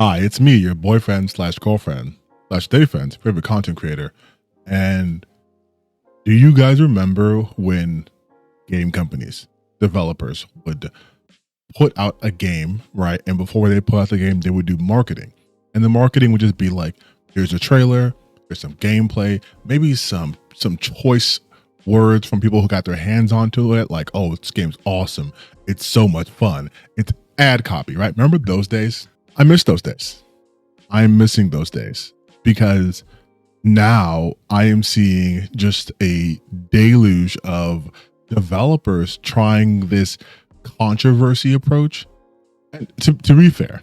Hi, it's me, your boyfriend slash girlfriend slash day friend's favorite content creator. And do you guys remember when game companies, developers would put out a game, right? And before they put out the game, they would do marketing. And the marketing would just be like, here's a trailer, here's some gameplay, maybe some choice words from people who got their hands onto it, like, oh, this game's awesome. It's so much fun. It's ad copy, right? Remember those days? I miss those days. I'm missing those days because now I am seeing just a deluge of developers trying this controversy approach. And to be fair,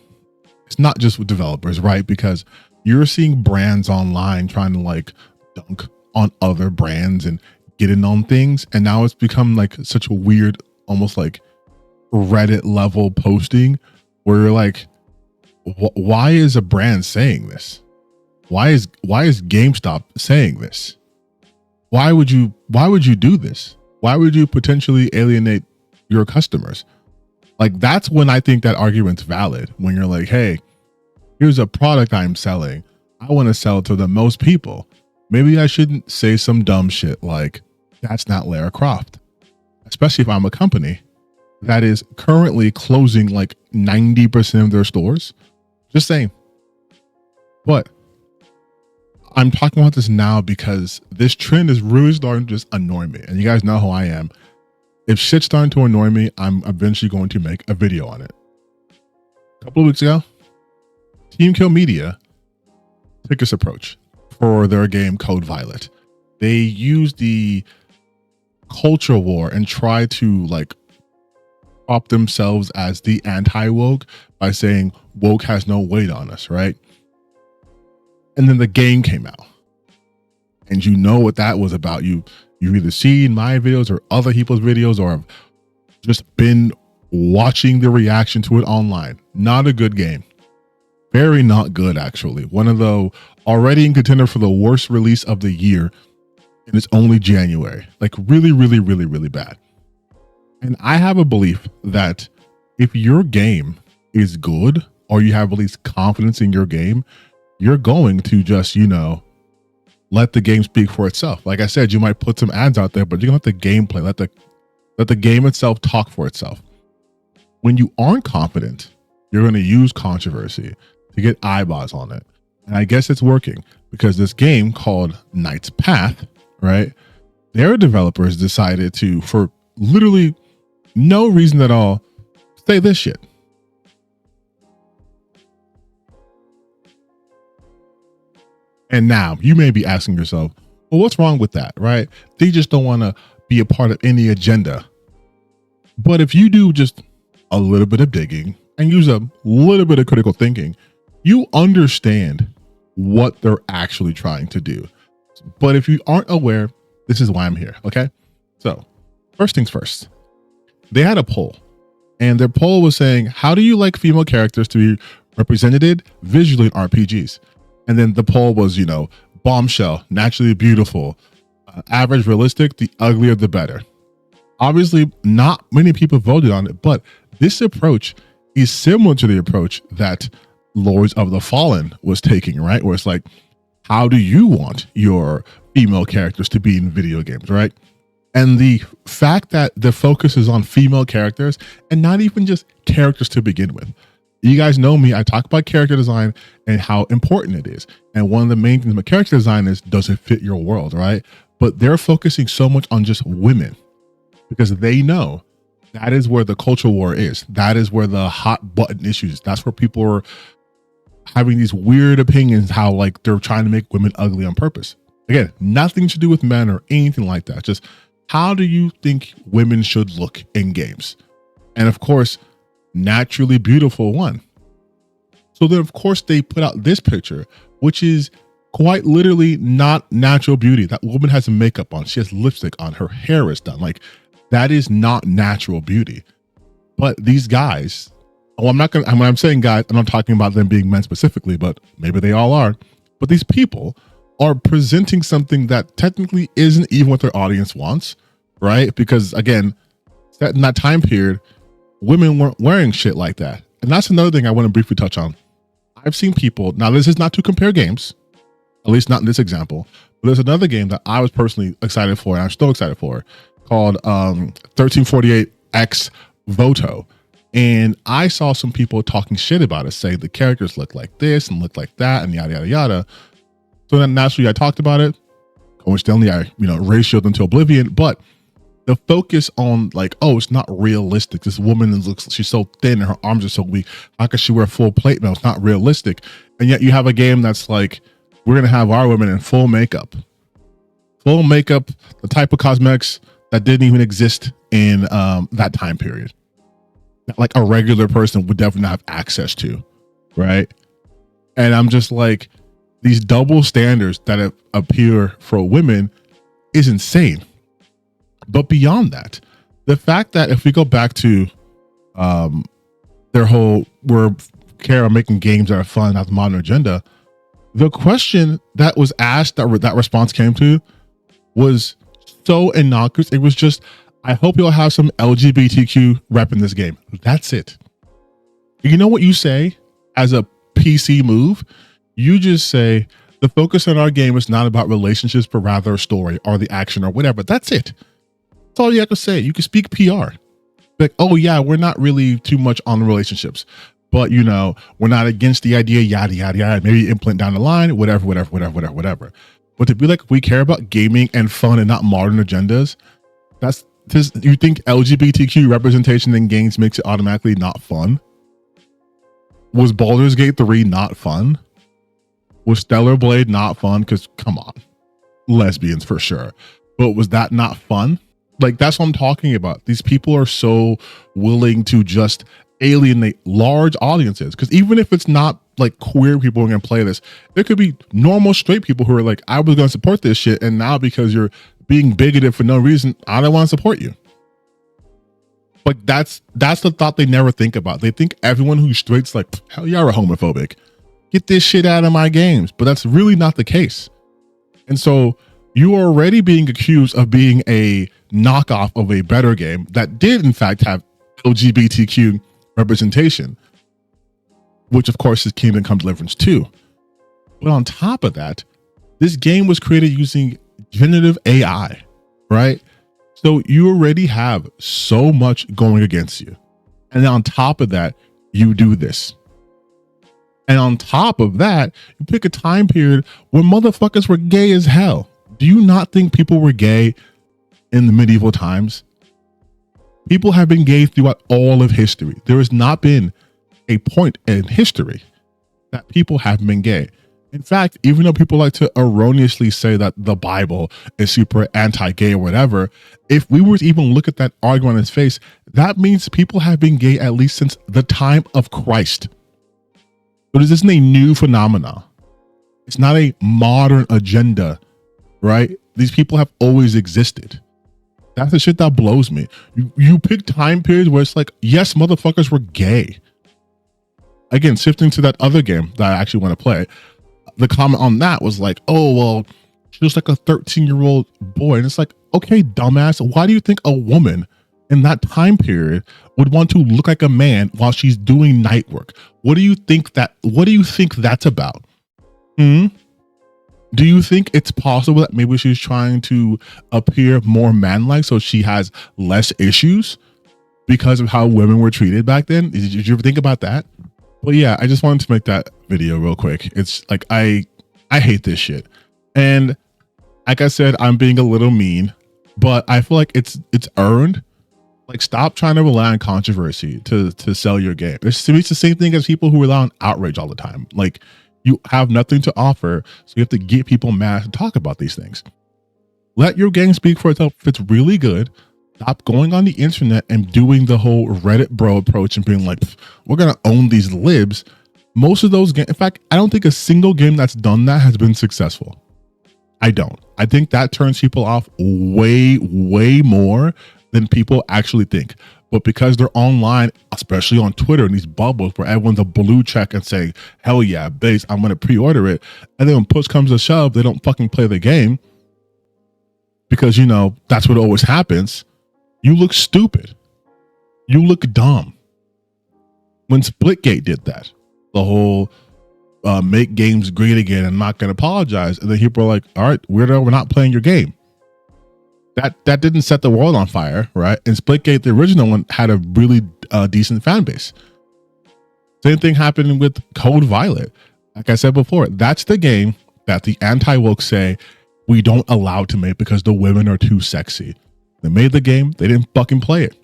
it's not just with developers, right? Because you're seeing brands online trying to like dunk on other brands and get in on things. And now it's become like such a weird, almost like Reddit level posting where you're like, why is a brand saying this? Why is GameStop saying this? Why would you do this? Why would you potentially alienate your customers? Like, that's when I think that argument's valid, when you're like, hey, here's a product I'm selling. I want to sell it to the most people. Maybe I shouldn't say some dumb shit like, that's not Lara Croft. Especially if I'm a company that is currently closing like 90% of their stores. Just saying. But I'm talking about this now because this trend is really starting to just annoy me. And you guys know how I am. If shit's starting to annoy me, I'm eventually going to make a video on it. A couple of weeks ago, Team Kill Media took this approach for their game Code Violet. They used the culture war and tried to like prop themselves as the anti-woke by saying woke has no weight on us, right? And then the game came out. And you know what that was about. You've either seen my videos or other people's videos or have just been watching the reaction to it online. Not a good game. Very not good, actually. One of the already in contender for the worst release of the year, and it's only January. Like really, really, really, really bad. And I have a belief that if your game is good or you have at least confidence in your game, you're going to just, let the game speak for itself. Like I said, you might put some ads out there, but you're going to let the gameplay, let the game itself talk for itself. When you aren't confident, you're going to use controversy to get eyeballs on it. And I guess it's working because this game called Knight's Path, right? Their developers decided to, for literally no reason at all, say this shit. And now you may be asking yourself, well, what's wrong with that, right? They just don't want to be a part of any agenda. But if you do just a little bit of digging and use a little bit of critical thinking, you understand what they're actually trying to do. But if you aren't aware, this is why I'm here, okay? So first things first, they had a poll, and their poll was saying, how do you like female characters to be represented visually in RPGs? And then the poll was, bombshell, naturally beautiful, average realistic, the uglier the better. Obviously, not many people voted on it, but this approach is similar to the approach that Lords of the Fallen was taking, right? Where it's like, how do you want your female characters to be in video games, right? And the fact that the focus is on female characters and not even just characters to begin with. You guys know me, I talk about character design and how important it is. And one of the main things about character design is, does it fit your world, right? But they're focusing so much on just women because they know that is where the culture war is. That is where the hot button issues. That's where people are having these weird opinions, how like they're trying to make women ugly on purpose. Again, nothing to do with men or anything like that. Just how do you think women should look in games? And of course, naturally beautiful one. So then of course they put out this picture, which is quite literally not natural beauty. That woman has makeup on, she has lipstick on, her hair is done. Like, that is not natural beauty. But these guys, when I'm saying guys, I'm not talking about them being men specifically, but maybe they all are. But these people are presenting something that technically isn't even what their audience wants, right? Because again, in that time period, women weren't wearing shit like that. And that's another thing I want to briefly touch on. I've seen people, now this is not to compare games, at least not in this example, but there's another game that I was personally excited for, and I'm still excited for, called 1348X Voto. And I saw some people talking shit about it, saying the characters look like this and look like that and yada, yada, yada. So then naturally I talked about it. Coincidentally, I, ratioed them to oblivion, but the focus on like, oh, it's not realistic. This woman she's so thin and her arms are so weak. How could she wear full plate mail? It's not realistic. And yet you have a game that's like, we're going to have our women in full makeup, the type of cosmetics that didn't even exist in that time period. Like a regular person would definitely have access to, right? And I'm just like, these double standards that appear for women is insane. But beyond that, the fact that if we go back to their whole, we're care on making games that are fun, not the modern agenda, the question that was asked, that response came to, was so innocuous. It was just, I hope you'll have some LGBTQ rep in this game. That's it. You know what you say as a PC move? You just say, the focus on our game is not about relationships, but rather a story or the action or whatever. That's it. That's all you have to say. You can speak PR. Like, oh yeah, we're not really too much on the relationships, but we're not against the idea, yada, yada, yada, maybe implement down the line, whatever. But to be like, we care about gaming and fun and not modern agendas, you think LGBTQ representation in games makes it automatically not fun? Was Baldur's Gate 3 not fun? Was Stellar Blade not fun? Because come on, lesbians for sure. But was that not fun? Like, that's what I'm talking about. These people are so willing to just alienate large audiences. Because even if it's not like queer people who are going to play this, there could be normal straight people who are like, I was going to support this shit, and now because you're being bigoted for no reason, I don't want to support you. Like, that's the thought they never think about. They think everyone who's straight's like, hell, you're homophobic. Get this shit out of my games. But that's really not the case. And so you are already being accused of being a knockoff of a better game that did in fact have LGBTQ representation, which of course is Kingdom Come Deliverance 2. But on top of that, this game was created using generative AI, right? So you already have so much going against you. And on top of that, you do this. And on top of that, you pick a time period where motherfuckers were gay as hell. Do you not think people were gay in the medieval times? People have been gay throughout all of history. There has not been a point in history that people haven't been gay. In fact, even though people like to erroneously say that the Bible is super anti-gay or whatever, if we were to even look at that argument on its face, that means people have been gay at least since the time of Christ. So this isn't a new phenomenon. It's not a modern agenda, right? These people have always existed. That's the shit that blows me. You pick time periods where it's like, yes, motherfuckers were gay. Again, shifting to that other game that I actually want to play, the comment on that was like, oh, well, she was like a 13-year-old boy. And it's like, okay, dumbass, why do you think a woman in that time period would want to look like a man while she's doing night work? What do you think that's about? Do you think it's possible that maybe she's trying to appear more man-like so she has less issues because of how women were treated back then? Did you ever think about that? Well, yeah, I just wanted to make that video real quick. It's like, I hate this shit. And like I said, I'm being a little mean, but I feel like it's earned. Like, stop trying to rely on controversy to sell your game. It's the same thing as people who rely on outrage all the time. Like, you have nothing to offer, so you have to get people mad to talk about these things. Let your game speak for itself. If it's really good, stop going on the internet and doing the whole Reddit bro approach and being like, we're going to own these libs. Most of those games, in fact, I don't think a single game that's done that has been successful. I don't. I think that turns people off way, way more than people actually think. But because they're online, especially on Twitter, in these bubbles where everyone's a blue check and saying, hell yeah, base, I'm going to pre-order it. And then when push comes to shove, they don't fucking play the game because, that's what always happens. You look stupid. You look dumb. When Splitgate did that, the whole make games great again and not going to apologize. And then people are like, all right, weirdo, we're not playing your game. That didn't set the world on fire, right? And Splitgate, the original one, had a really decent fan base. Same thing happened with Code Violet. Like I said before, that's the game that the anti-woke say we don't allow to make because the women are too sexy. They made the game, they didn't fucking play it.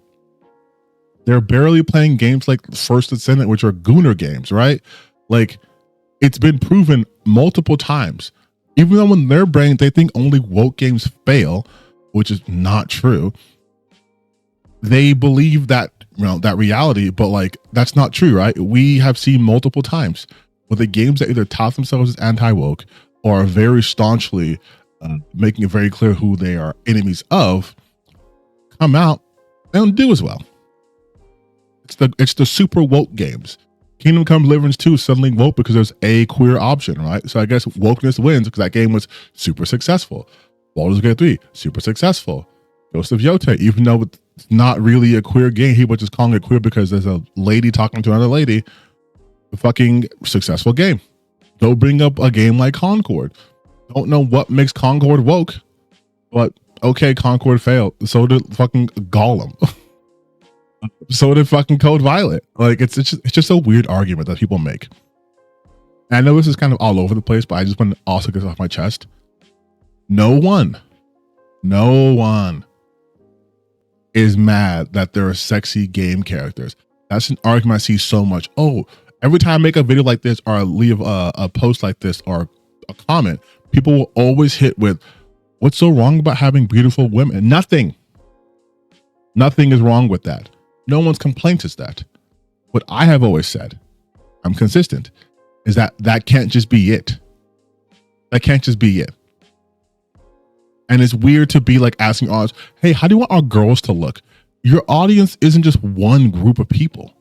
They're barely playing games like First Ascendant, which are gooner games, right? Like, it's been proven multiple times. Even though in their brain they think only woke games fail, which is not true. They believe that, you know, that reality, but like that's not true, right? We have seen multiple times with the games that either tout themselves as anti-woke or are very staunchly making it very clear who they are enemies of, come out and don't do as well. It's the super woke games. Kingdom Come Deliverance 2 suddenly woke because there's a queer option, right? So I guess wokeness wins because that game was super successful. Baldur's Gate 3, super successful. Ghost of Yotei, even though it's not really a queer game, he was just calling it queer because there's a lady talking to another lady. A fucking successful game. Go bring up a game like Concord. Don't know what makes Concord woke, but okay, Concord failed. So did fucking Gollum. So did fucking Code Violet. Like it's just a weird argument that people make. And I know this is kind of all over the place, but I just want to also get this off my chest. No one is mad that there are sexy game characters. That's an argument I see so much. Oh, every time I make a video like this or I leave a post like this or a comment, people will always hit with, what's so wrong about having beautiful women? Nothing is wrong with that. No one's complaint is that. What I have always said, I'm consistent, is that can't just be it. That can't just be it. And it's weird to be like asking audience, hey, how do you want our girls to look? Your audience isn't just one group of people.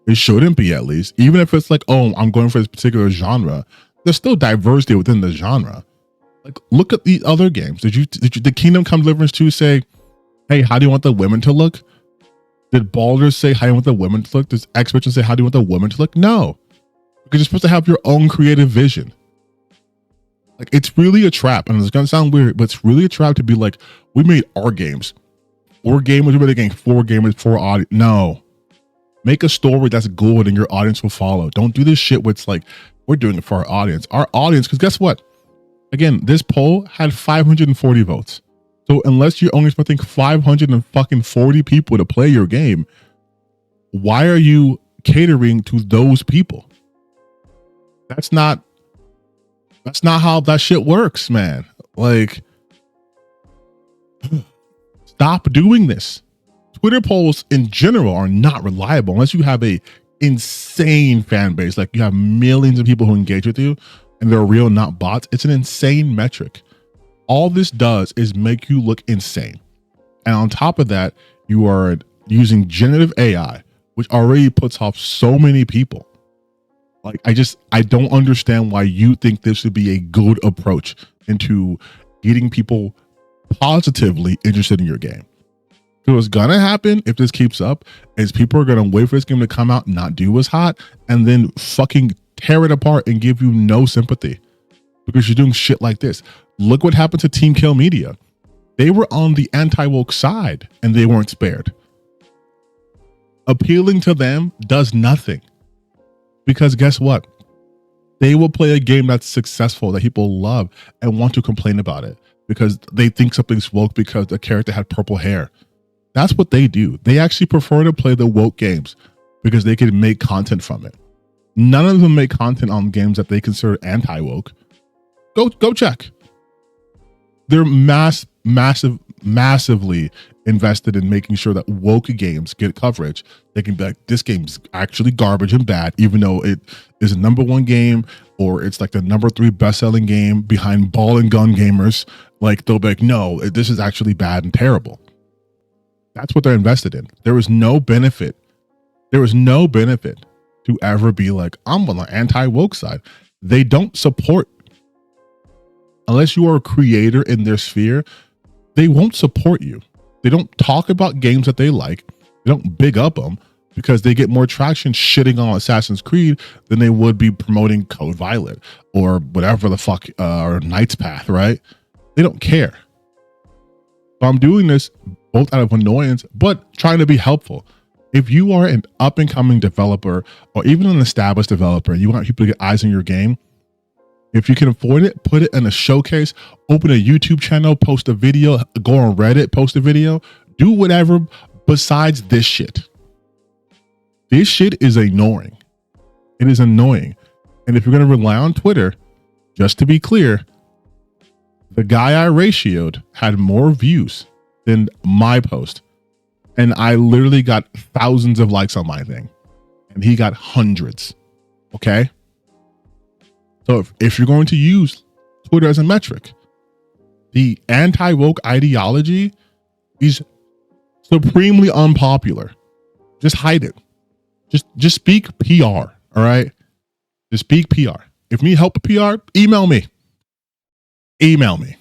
It shouldn't be, at least. Even if it's like, oh, I'm going for this particular genre, there's still diversity within the genre. Like, look at the other games. Did Kingdom Come Deliverance 2 say, hey, how do you want the women to look? Did Baldur's say, how do you want the women to look? Does Expedition say, how do you want the women to look? No. Because you're supposed to have your own creative vision. Like, it's really a trap, and it's gonna sound weird, but it's really a trap to be like, we made our games. 4 gamers, we made a game, 4 gamers, 4 audience. No. Make a story that's good and your audience will follow. Don't do this shit where it's like, we're doing it for our audience. Our audience, because guess what? Again, this poll had 540 votes. So unless you're only expecting 540 people to play your game, why are you catering to those people? That's not how that shit works, man. Like, stop doing this. Twitter polls in general are not reliable unless you have a insane fan base. Like, you have millions of people who engage with you and they're real, not bots. It's an insane metric. All this does is make you look insane. And on top of that, you are using generative AI, which already puts off so many people. Like, I don't understand why you think this would be a good approach into getting people positively interested in your game. So what's gonna happen if this keeps up is people are gonna wait for this game to come out, not do as hot, and then fucking tear it apart and give you no sympathy because you're doing shit like this. Look what happened to Team Kill Media. They were on the anti-woke side and they weren't spared. Appealing to them does nothing. Because guess what? They will play a game that's successful, that people love and want to complain about it because they think something's woke because the character had purple hair. That's what they do. They actually prefer to play the woke games because they can make content from it. None of them make content on games that they consider anti-woke. Go check. They're massively invested in making sure that woke games get coverage. They can be like, this game's actually garbage and bad, even though it is a #1 game or it's like the #3 best-selling game behind Ball and Gun Gamers. Like, they'll be like, no, this is actually bad and terrible. That's what they're invested in. There is no benefit. There is no benefit to ever be like, I'm on the anti-woke side. They don't support, unless you are a creator in their sphere, they won't support you. They don't talk about games that they like. They don't big up them. because they get more traction shitting on Assassin's Creed than they would be promoting Code Violet or whatever the fuck, or Knight's Path, right? They don't care. So I'm doing this both out of annoyance, but trying to be helpful. If you are an up and coming developer or even an established developer, you want people to get eyes on your game, if you can afford it, put it in a showcase, open a YouTube channel, post a video, go on Reddit, post a video, do whatever besides this shit. This shit is annoying. It is annoying. And if you're going to rely on Twitter, just to be clear, the guy I ratioed had more views than my post. And I literally got thousands of likes on my thing. And he got hundreds. Okay? So if you're going to use Twitter as a metric, the anti-woke ideology is supremely unpopular. Just hide it. Just speak PR, all right? Just speak PR. If you need help with PR, email me. Email me.